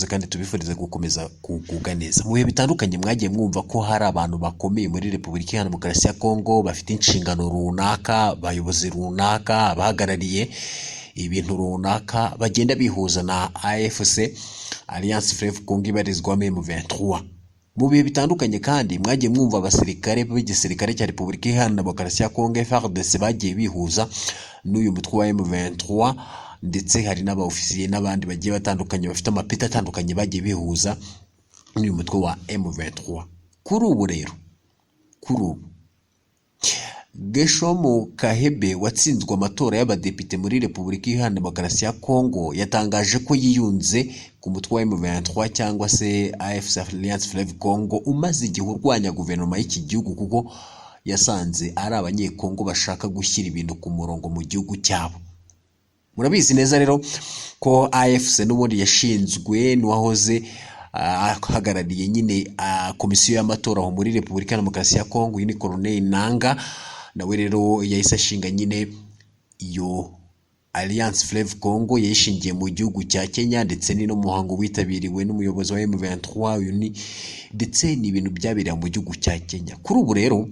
kandi tubifuriza gukomeza kugubwa neza. Mu bihe bitandukanye mwagiye mwumva ko hari abantu bakomeye muri Repubulika Iharanira Demokarasi ya Kongo bafite inshingano runaka, abayobozi runaka, abahagarariye ibintu runaka bagenda bihuza na AFC, Alliance Fleuve Congo ibarizwamo M23. Mu bihe bitandukanye kandi mwagiye mwumva abasirikare b'igisirikare cya Repubulika Iharanira Demokarasi ya Kongo FARDC bagiye bihuza n'uyu mutwe wa M23, ndetse hari n'abaofisiye n'abandi bagiye batandukanye bafite amapeti atandukanye bagiye bihuza n'uyu mutwe wa M23. Kuri ubu rero, Geshomu Kahebe watsinzwe amatora y'abadepite muri Repubulika Iharanira Demokarasi ya Kongo yatangaje ko yiyunze ku mutwe wa M23 cyangwa se AFC Alliance Fleuve Congo umaze igihe urwanya guverinoma y'iki gihugu kuko yasanze ari abanyekongo bashaka gushyira ibintu ku murongo mu gihugu cyabo. Murabizi neza rero ko AFC n'ubundi yashinzwe n'uwahoze ahagarariye nyine komisiyo y'amatora aho muri Repubulika Iharanira Demokarasi ya Kongo, ni Colonel Nanga, nawe rero yahise ashinga nyine iyo Alliance Fleuve Congo yishingiye mu gihugu cya Kenya, ndetse ni no muhango witabiriwe n'umuyobozi wa M23 ndetse ni ibintu byabereye mu gihugu cya Kenya. Kuri ubu rero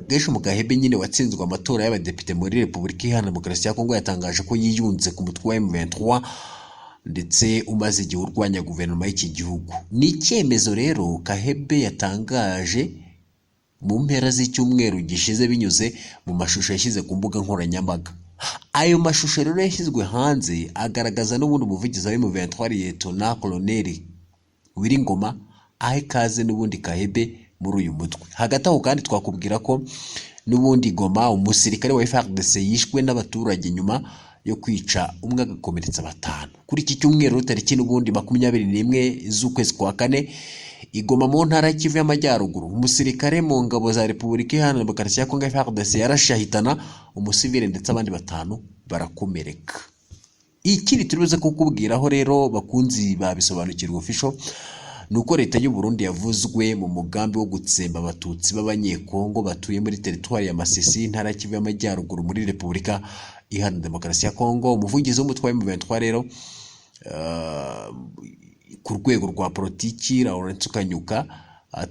Geshomu Kahebe nyine watsinzwe amatora y'abadepite muri Repubulika Iharanira Demokarasi ya Kongo yatangaje ko yiyunze ku mutwe wa M23 ndetse umaze igihe urwanya guverinoma y'iki gihugu. Ni icyemezo rero Kahebe yatangaje mu mpera z'icyumweru gishize binyuze mu mashusho yashyize ku mbuga nkoranyambaga. Ayo mashusho rero yashyizwe hanze agaragaza n'ubundi umuvugizi wa M23 Lieutenant Colonel Wiringoma ahe kaze n'ubundi Kahebe muri uyu mutwe. Hagati aho kandi twakubwira ko n'ubundi Goma umusirikare wa FARDC yishwe n'abaturage nyuma yo kwica umwe agakomeretsa batanu. Kuri iki cyumweru tariki n'ubundi 21 z'ukwezi kwa kane Igoma mu ntara y'Kivu y'Amajyaruguru, umusirikare mu ngabo za Repubulika Iharanira Demokarasi ya Kongo FARDC yarashahitana umusivile ndetse abandi batanu barakomereka. Ikiri turibuze kukubwiraho rero bakunzi babisobanukirwa official nuko leta y'u Burundi yavuzwe mu mugambi wo gutsemba abatutsi b'abanyekongo batuye muri teritwari ya Masisi, intara y'Kivu y'Amajyaruguru muri Repubulika Iharanira Demokarasi ya Kongo. Umuvugizi w'umutwe wa M23 rero ku rwego rwa politiki Laurent Kanyuka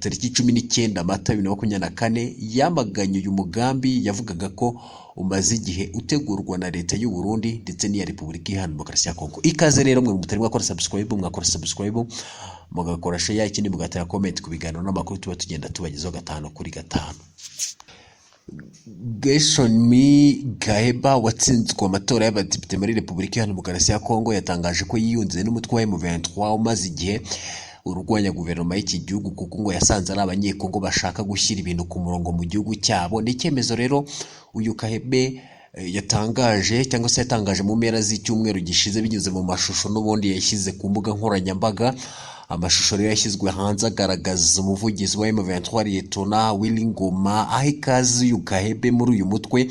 tariki 19 Mata 2024 yamaganye uyu mugambi, yavugaga ko umaze igihe utegurwa na leta y'u Burundi ndetse n'iya Repubulika Iharanira Demokarasi ya Kongo. Ikaze rero mwe mutari mwakora subscribe mugakora share, ikindi mugatera comment ku biganiro n'amakuru tuba tugenda tubagezaho 5 kuri 5. Geshomu Kahebe watsinzwe amatora y'abadepite muri Repubulika Iharanira Demokarasi ya Kongo yatangaje ko yiyunze n'umutwe wa M23 umaze igihe urwanya guverinoma y'iki gihugu kuko ngo yasanze ari abanyekongo bashaka gushyira ibintu ku murongo mu gihugu cyabo. Ni icyemezo rero uyu Kahebe yatangaje mu mpera z'icyumweru gishize binyuze mu mashusho n'ubundi yashyize ku mbuga nkoranyambaga. Amashusho rero yashyizwe hanze agaragaza umuvugizi wa M23 Lieutenant Wiringoma ahe ikaze uyu Kahebe muri uyu mutwe.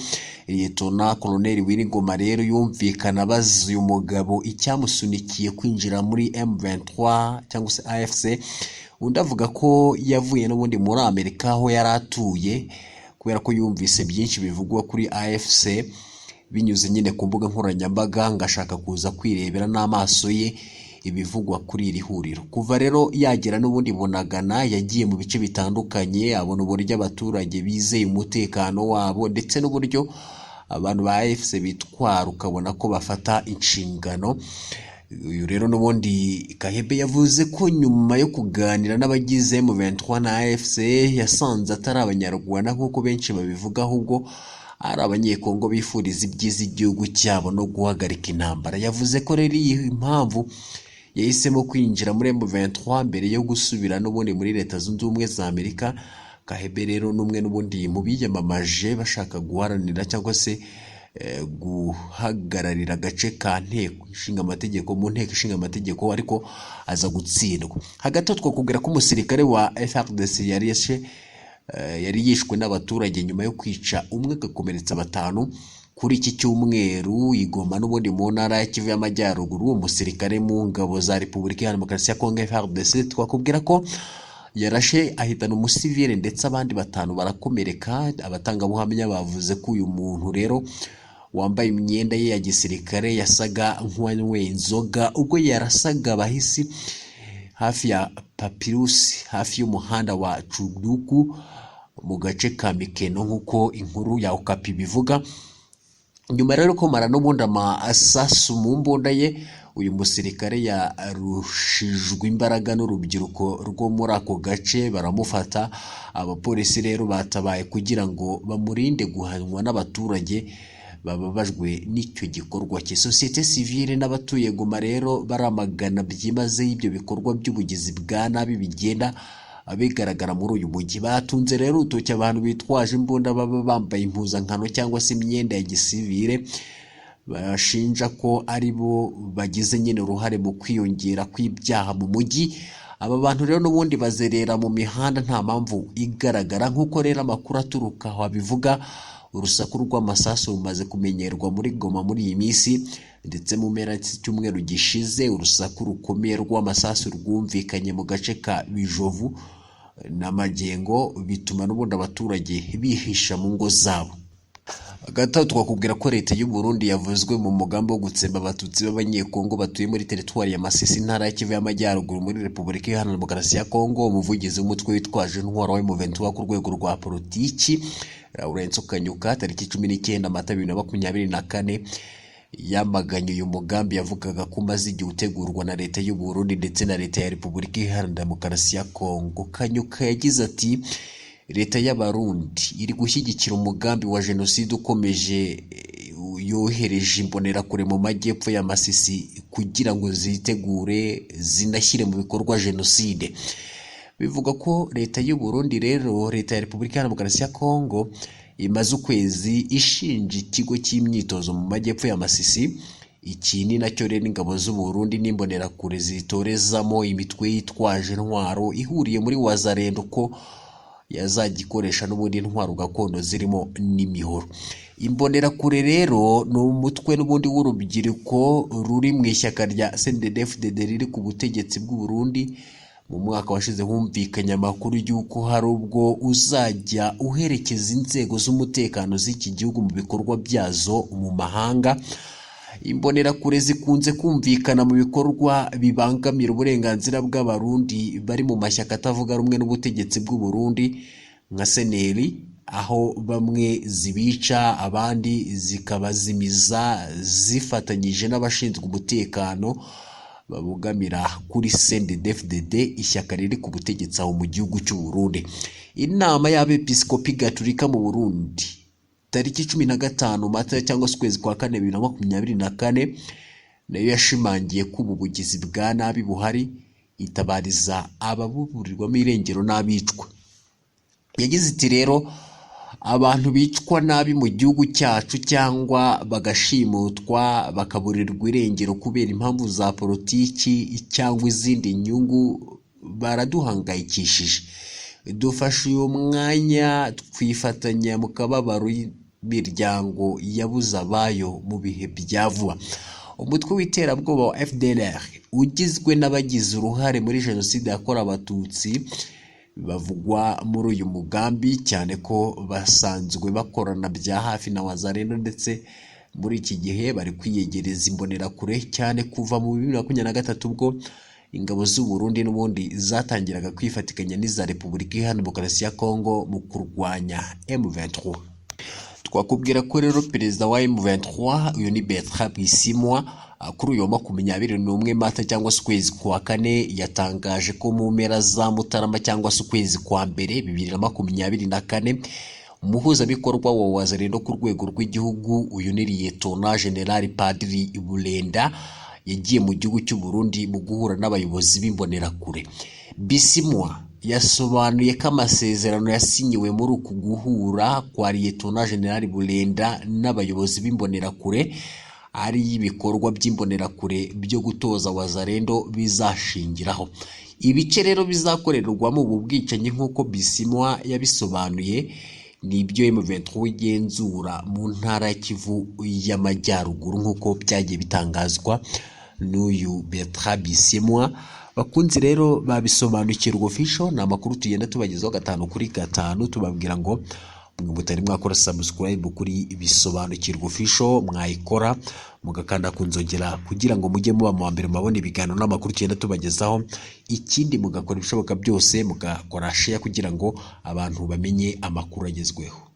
Lieutenant Colonel Wiringoma rero yumvikana abaza uyu mugabo icyamusunikiye kwinjira muri M23 cyangwa se AFC. Undi avuga ko yavuye n'ubundi muri Amerika aho yari atuye kubera ko yumvise byinshi bivugwa kuri AFC binyuze nyine ku mbuga nkoranyambaga, ngashaka kuza kwirebera n'amaso ye ibivugwa kuri iri huriro. Kuva rero yagera n'ubundi Bunagana yagiye mu bice bitandukanye, abona uburyo abaturage bizeye umutekano wabo ndetse n'uburyo abantu ba AFC bitwara ukabona ko bafata inshingano. Uyu rero n'ubundi Kahebe yavuze ko nyuma yo kuganira n'abagize M23 na AFC yasanze atari abanyarwanda nk'uko benshi babivuga, ahubwo ari abanyekongo bifuriza ibyiza igihugu cyabo no guhagarika intambara. Yavuze ko rero iyi impamvu yahisemo kwinjira muri M23 mbere yo gusubira n'ubundi muri Leta Zunze Ubumwe za Amerika. Kahebe rero n'umwe n'ubundi mu biyamamaje bashaka guharanira cyangwa se guhagararira agace ka nteko ishinga amategeko mu nteko ishinga amategeko, ariko aza gutsindwa. Hagati twakubwira ko umusirikare wa FARDC yari yishwe n'abaturage nyuma yo kwica umwe agakomeretsa batanu. Kuri iki cyumweru Igoma n'ubundi mu ntara y'Kivu y'Amajyaruguru, umusirikare mu ngabo za Repubulika Iharanira Demokarasi ya Kongo FARDC twakubwira ko yarashe ahitana umusivile ndetse abandi batanu barakomereka. Abatangabuhamya bavuze ko uyu muntu rero wambaye imyenda ye ya gisirikare yasaga nk'uwanyweye inzoga ubwo yarasaga abahisi hafi ya Papirus hafi y'umuhanda wa Cuduku mu gace ka Mikeno nk'uko inkuru ya Okapi bivuga. Nyuma rero ko mara n'ubundi amasasu mu mbunda ye, uyu musirikare yarushijwe imbaraga n'urubyiruko rwo muri ako gace baramufata. Abapolisi rero batabaye kugira ngo bamurinde guhanwa n'abaturage bababajwe n'icyo gikorwa cye. Societe civile n'abatuye Goma rero baramagana byimaze ibyo bikorwa by'ubugizi bwa nabi bigenda abigaragara muri uyu mujyi. Batunze rero urutoki abantu bitwaje imbunda baba bambaye impuzankano cyangwa se imyenda ya gisivile, bashinja ko ari bo bagize nyine uruhare mu kwiyongera kw'ibyaha mu mujyi. Aba bantu rero n'ubundi bazerera mu mihanda nta mpamvu igaragara. Nk'uko rero amakuru aturuka aho abivuga, urusaku rw'amasasu rumaze kumenyerwa muri Goma muri iyi minsi, ndetse mu mpera z'icyumweru gishize urusaku rukomeye rw'amasasu rwumvikanye mu gace ka Bijovu n'Amagengo, bituma n'ubundi abaturage bihisha mu ngo zabo. Hagati twakubwira ko leta y'u Burundi yavuzwe mu mugambi wo gutsemba abatutsi b'abanyekongo batuye muri teritwari ya Masisi, intara ya Kivu y'Amajyaruguru muri Repubulika Iharanira Demokarasi ya Kongo. Umuvugizi w'umutwe witwaje intwaro wa M23 ku rwego rwa politiki, Laurenso Kanyuka, tariki 19 Mata 2024 yamaganye uyu mugambi. Yavugaga ko umaze igihe utegurwa na leta y'u Burundi ndetse na leta ya Repubulika Iharanira Demokarasi ya Kongo. Kanyuka yagize ati leta y'Abarundi iri gushyigikira umugambi wa jenoside ukomeje, yohereje imbonerakure mu majyepfo ya Masisi kugira ngo zitegure zinashyire mu bikorwa jenoside. Bivuga ko leta y'u Burundi rero, leta ya Repubulika Iharanira Demokarasi ya Kongo imaze ukwezi ishinja ikigo cy'imyitozo mu majyepfo ya Masisi. Iki ni nacyo rero ingabo z'u Burundi n'imbonerakure zitorezamo imitwe yitwaje intwaro ihuriye muri Wazalendo ko yazagikoresha n'ubundi intwaro gakondo zirimo n'imihoro. Imbonerakure rero ni umutwe n'ubundi w'urubyiruko ruri mu ishyaka rya CNDD-FDD riri ku butegetsi bw'u Burundi. Mu mwaka washize humvikanye amakuru y'uko hari ubwo uzajya uherekeza inzego z'umutekano z'iki gihugu mu bikorwa byazo mu mahanga. Imbonerakure zikunze kumvikana mu bikorwa bibangamira uburenganzira bw'abarundi bari mu mashyaka atavuga rumwe n'ubutegetsi bw'u Burundi nka Seneri, aho bamwe zibica abandi zikabazimiza zifatanyije n'abashinzwe umutekano babugamira kuri CNDD-FDD, ishyaka riri ku butegetsi aho mu gihugu cy'u Burundi. Inama y'Abepiskopi Gatolika mu Burundi tariki 15 Mata cyangwa se ukwezi kwa 4 2024 nayo yashimangiye ko ubu bugizi bwa nabi buhari, itabariza ababuburirwamo irengero n'abicwa. Yagize iti rero abantu bicwa nabi mu gihugu cyacu cyangwa bagashimutwa bakaburirwa irengero kubera impamvu za politiki cyangwa izindi nyungu baraduhangayikishije. Dufashe uyu mwanya twifatanya mu kababaro imiryango yabuze abayo mu bihe bya vuba. Umutwe w'iterabwoba wa FDLR ugizwe n'abagize uruhare muri jenoside yakorewe abatutsi bavugwa muri uyu mugambi, cyane ko basanzwe bakorana bya hafi na Wazalendo, ndetse muri iki gihe bari kwiyegereza imbonerakure cyane kuva mu 2023 ubwo ingabo z'u Burundi n'ubundi zatangiraga kwifatikanya n'iza Repubulika Iharanira Demokarasi ya Kongo mu kurwanya M23. Twakubwira ko rero perezida wa M23 uyu ni Bertrand Bisimwa kuri uyu wa 21 Mata cyangwa se ukwezi kwa 4 yatangaje ko mu mpera za Mutarama cyangwa se ukwezi kwa mbere 2024 umuhuzabikorwa wa Wazalendo ku rwego rw'igihugu uyu ni Lieutenant General Padiri Bulenda yagiye mu gihugu cy'u Burundi mu guhura n'abayobozi b'imbonerakure. Bisimwa yasobanuye ko amasezerano yasinyiwe muri uku guhura kwa Lieutenant General Bulenda n'abayobozi b'imbonerakure ari ibikorwa by'imbonerakure byo gutoza Wazalendo bizashingiraho. Ibice rero bizakorerwamo ubu bwicanyi nk'uko Bisimwa yabisobanuye nibyo M23 igenzura mu ntara ya Kivu y'Amajyaruguru nk'uko byagiye bitangazwa n'uyu Bertrand Bisimwa. Bakunzi rero babisobanukirwa official, na makuru tugenda tubagezaho 5 kuri 5 tubabwira ngo mwe mutari mwakora subscribe kuri Bisobanukirwa Official mwayikora mugakanda kunzogera kugira ngo mujye muba mu mbere mabone ibiganiro n'amakuru cyenda tubagezaho. Ikindi mugakora ibishoboka byose mugakora share kugira ngo abantu bamenye amakuru agezweho.